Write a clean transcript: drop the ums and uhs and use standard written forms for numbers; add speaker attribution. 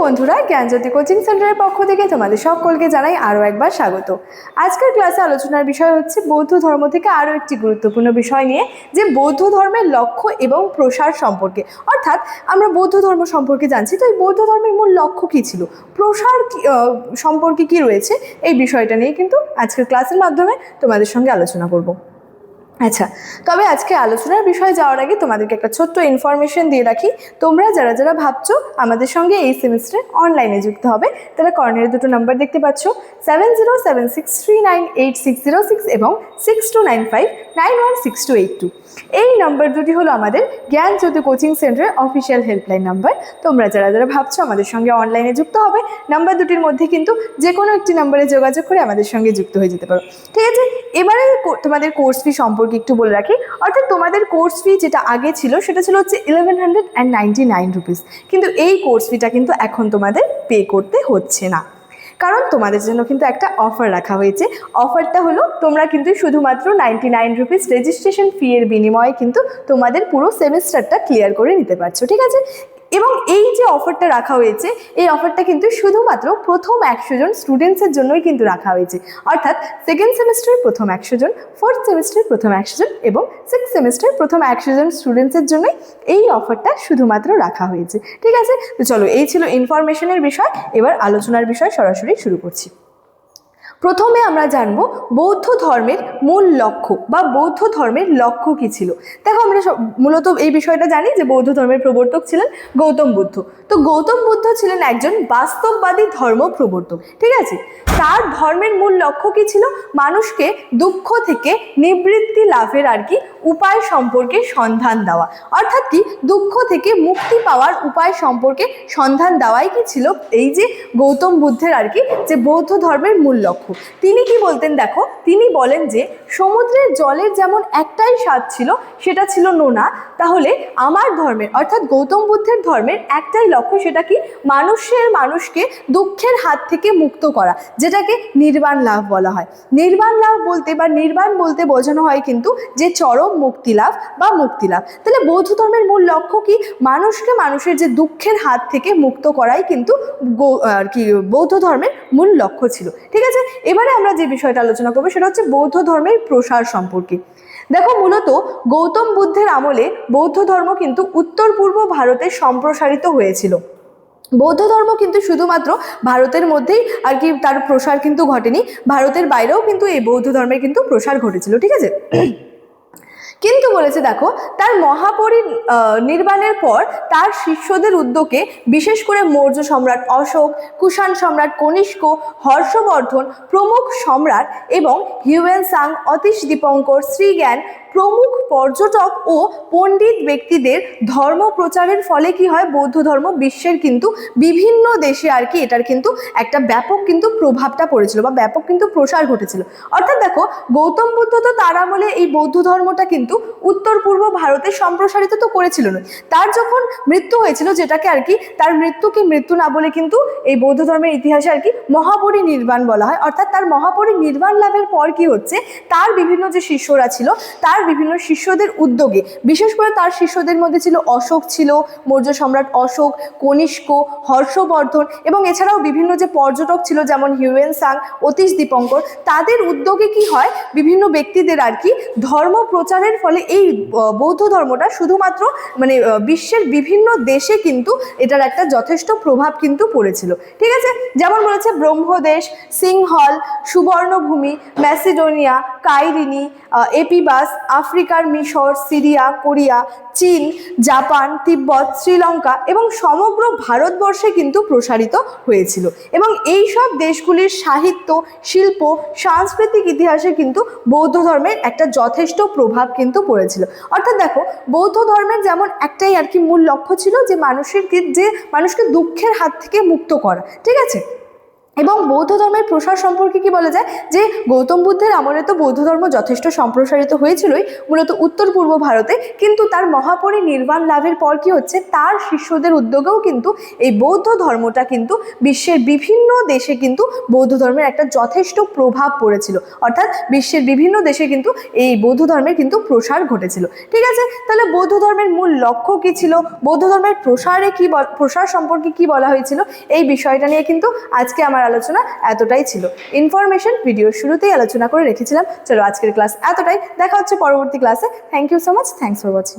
Speaker 1: বন্ধুরা, জ্ঞানজ্যোতি কোচিং সেন্টারের পক্ষ থেকে তোমাদের সকলকে জানাই আরও একবার স্বাগত। আজকের ক্লাসে আলোচনার বিষয় হচ্ছে বৌদ্ধ ধর্ম থেকে আরও একটি গুরুত্বপূর্ণ বিষয় নিয়ে, যে বৌদ্ধ ধর্মের লক্ষ্য এবং প্রসার সম্পর্কে। অর্থাৎ আমরা বৌদ্ধ ধর্ম সম্পর্কে জানছি, তো এই বৌদ্ধ ধর্মের মূল লক্ষ্য কী ছিল, প্রসার সম্পর্কে কী রয়েছে, এই বিষয়টা নিয়ে কিন্তু আজকের ক্লাসের মাধ্যমে তোমাদের সঙ্গে আলোচনা করব। আচ্ছা, তবে আজকে আলোচনার বিষয়ে যাওয়ার আগে তোমাদেরকে একটা ছোট্ট ইনফরমেশন দিয়ে রাখি। তোমরা যারা যারা ভাবছো আমাদের সঙ্গে এই সেমিস্টারে অনলাইনে যুক্ত হবে, তারা কর্নারে দুটো নাম্বার দেখতে পাচ্ছ, 7076398606 এবং 6295916282। এই নাম্বার দুটি হলো আমাদের জ্ঞানজ্যোতি কোচিং সেন্টারের অফিসিয়াল হেল্পলাইন নাম্বার। তোমরা যারা যারা ভাবছো আমাদের সঙ্গে অনলাইনে যুক্ত হবে, নাম্বার দুটির মধ্যে কিন্তু যে কোনো একটি নাম্বারে যোগাযোগ করে আমাদের সঙ্গে যুক্ত হয়ে যেতে পারো। ঠিক আছে, এবারে তোমাদের কোর্স ফি সম্পর্কে একটু বলে রাখি। অর্থাৎ তোমাদের কোর্স ফি যেটা আগে ছিল সেটা ছিল হচ্ছে 1199 রুপিস, কিন্তু এই কোর্স ফিটা কিন্তু এখন তোমাদের পে করতে হচ্ছে না, কারণ তোমাদের জন্য কিন্তু একটা অফার রাখা হয়েছে। অফারটা হলো তোমরা কিন্তু শুধুমাত্র 99 রুপিস রেজিস্ট্রেশন ফি এর বিনিময়ে কিন্তু তোমাদের পুরো সেমিস্টারটা ক্লিয়ার করে নিতে পারছো। ঠিক আছে, এবং এই যে অফারটা রাখা হয়েছে, এই অফারটা কিন্তু শুধুমাত্র প্রথম 100 জন স্টুডেন্টসের জন্যই কিন্তু রাখা হয়েছে। অর্থাৎ সেকেন্ড সেমিস্টারের প্রথম 100 জন, ফোর্থ সেমিস্টারের প্রথম 100 জন এবং সিক্স সেমিস্টারের প্রথম 100 জন স্টুডেন্টসের জন্যই এই অফারটা শুধুমাত্র রাখা হয়েছে। ঠিক আছে, তো চলো, এই ছিল ইনফরমেশনের বিষয়। এবার আলোচনার বিষয় সরাসরি শুরু করছি। প্রথমে আমরা জানবো বৌদ্ধ ধর্মের মূল লক্ষ্য বা বৌদ্ধ ধর্মের লক্ষ্য কী ছিল। দেখো, আমরা মূলত এই বিষয়টা জানি যে বৌদ্ধ ধর্মের প্রবর্তক ছিলেন গৌতম বুদ্ধ। তো গৌতম বুদ্ধ ছিলেন একজন বাস্তববাদী ধর্ম প্রবর্তক। ঠিক আছে, তার ধর্মের মূল লক্ষ্য কী ছিল? মানুষকে দুঃখ থেকে নিবৃত্তি লাভের উপায় সম্পর্কে সন্ধান দেওয়া। অর্থাৎ কি, দুঃখ থেকে মুক্তি পাওয়ার উপায় সম্পর্কে সন্ধান দেওয়াই কি ছিল এই যে গৌতম বুদ্ধের যে বৌদ্ধ ধর্মের মূল লক্ষ্য। তিনি কি বলতেন দেখো, তিনি বলেন যে সমুদ্রের জলের যেমন একটাই স্বাদ ছিল, সেটা ছিল নোনা, তাহলে আমার ধর্মের অর্থাৎ গৌতম বুদ্ধের ধর্মের একটাই লক্ষ্য, সেটা কি, মানুষকে দুঃখের হাত থেকে মুক্ত করা, যেটাকে নির্বাণ লাভ বলা হয়। নির্বাণ লাভ বলতে বা নির্বাণ বলতে বোঝানো হয় কিন্তু যে চরম মুক্তি লাভ বা মুক্তি লাভ। তাহলে বৌদ্ধ ধর্মের মূল লক্ষ্য কি, মানুষের যে দুঃখের হাত থেকে মুক্ত করাই কিন্তু বৌদ্ধ ধর্মের মূল লক্ষ্য ছিল। ঠিক আছে, এবারে আমরা যে বিষয়টা আলোচনা করবো সেটা হচ্ছে বৌদ্ধ ধর্মের প্রসার সম্পর্কে। দেখো, মূলত গৌতম বুদ্ধের আমলে বৌদ্ধ ধর্ম কিন্তু উত্তর পূর্ব ভারতে সম্প্রসারিত হয়েছিল। বৌদ্ধ ধর্ম কিন্তু শুধুমাত্র ভারতের মধ্যেই তার প্রসার কিন্তু ঘটেনি, ভারতের বাইরেও কিন্তু এই বৌদ্ধ ধর্মের কিন্তু প্রসার ঘটেছিল। ঠিক আছে, কিন্তু বলেছে দেখো, তার নির্বাণের পর তার শিষ্যদের উদ্যোগে বিশেষ করে মৌর্য সম্রাট অশোক, কুষাণ সম্রাট কনিষ্ক, হর্ষবর্ধন প্রমুখ সম্রাট এবং হিউয়েন সাং, অতীশ দীপঙ্কর, শ্রীজ্ঞান প্রমুখ পর্যটক ও পণ্ডিত ব্যক্তিদের ধর্ম প্রচারের ফলে কি হয়, বৌদ্ধ ধর্ম বিশ্বের কিন্তু বিভিন্ন দেশে এটার কিন্তু একটা ব্যাপক কিন্তু প্রভাবটা পড়েছিল বা ব্যাপক কিন্তু প্রসার ঘটেছিল। অর্থাৎ দেখো, গৌতম বুদ্ধ তো তার আমলে এই বৌদ্ধ ধর্মটা কিন্তু উত্তর পূর্ব ভারতে সম্প্রসারিত তো করেছিল না, তার যখন মৃত্যু হয়েছিল, যেটাকে তার মৃত্যুকে মৃত্যু না বলে কিন্তু এই বৌদ্ধ ধর্মের ইতিহাসে মহাপরিনির্বাণ বলা হয়। অর্থাৎ তার মহাপরিনির্বাণ লাভের পর কি হচ্ছে, তার বিভিন্ন যে শিষ্যরা ছিল, তার বিভিন্ন শিষ্যদের উদ্যোগে, বিশেষ করে তার শিষ্যদের মধ্যে ছিল অশোক, ছিল মৌর্য সম্রাট অশোক, কনিষ্ক, হর্ষবর্ধন এবং এছাড়াও বিভিন্ন যে পর্যটক ছিল যেমন হিউয়েন সাং, অতীশ দীপঙ্কর, তাদের উদ্যোগে কি হয়, বিভিন্ন ব্যক্তিদের ধর্ম প্রচারের ফলে এই বৌদ্ধ ধর্মটা শুধুমাত্র বিশ্বের বিভিন্ন দেশে কিন্তু এটার একটা যথেষ্ট প্রভাব কিন্তু পড়েছিল। ঠিক আছে, যেমন বলেছে ব্রহ্মদেশ, সিংহল, সুবর্ণভূমি, ম্যাসিডোনিয়া, কাইরিনি, এপিবাস, আফ্রিকার মিশর, সিরিয়া, কোরিয়া, চীন, জাপান, তিব্বত, শ্রীলঙ্কা এবং সমগ্র ভারতবর্ষে কিন্তু প্রসারিত হয়েছিল। এবং এই সব দেশগুলির সাহিত্য, শিল্প, সাংস্কৃতিক ইতিহাসে কিন্তু বৌদ্ধ ধর্মের একটা যথেষ্ট প্রভাব কিন্তু পড়েছিল। অর্থাৎ দেখো, বৌদ্ধ ধর্মের যেমন একটাই মূল লক্ষ্য ছিল যে মানুষকে দুঃখের হাত থেকে মুক্ত করা। ঠিক আছে, এবং বৌদ্ধ ধর্মের প্রসার সম্পর্কে কি বলা যায় যে গৌতম বুদ্ধের আমলে তো বৌদ্ধ ধর্ম যথেষ্ট সম্প্রসারিত হয়েছিলই মূলত উত্তর পূর্ব ভারতে, কিন্তু তার মহাপরিনির্বাণ লাভের পর কি হচ্ছে, তার শিষ্যদের উদ্যোগেও কিন্তু এই বৌদ্ধ ধর্মটা কিন্তু বিশ্বের বিভিন্ন দেশে কিন্তু বৌদ্ধ ধর্মের একটা যথেষ্ট প্রভাব পড়েছিল, অর্থাৎ বিশ্বের বিভিন্ন দেশে কিন্তু এই বৌদ্ধ ধর্মের কিন্তু প্রসার ঘটেছিল। ঠিক আছে, তাহলে বৌদ্ধ ধর্মের মূল লক্ষ্য কি ছিল, বৌদ্ধ ধর্মের প্রসার সম্পর্কে কি বলা হয়েছিল, এই বিষয়টা নিয়ে কিন্তু আজকে আমার আলোচনা এতটাই ছিল। ইনফরমেশন ভিডিওর শুরুতেই আলোচনা করে রেখেছিলাম। চলো আজকের ক্লাস এতটাই, দেখা হচ্ছে পরবর্তী ক্লাসে। Thank you so much, thanks for watching.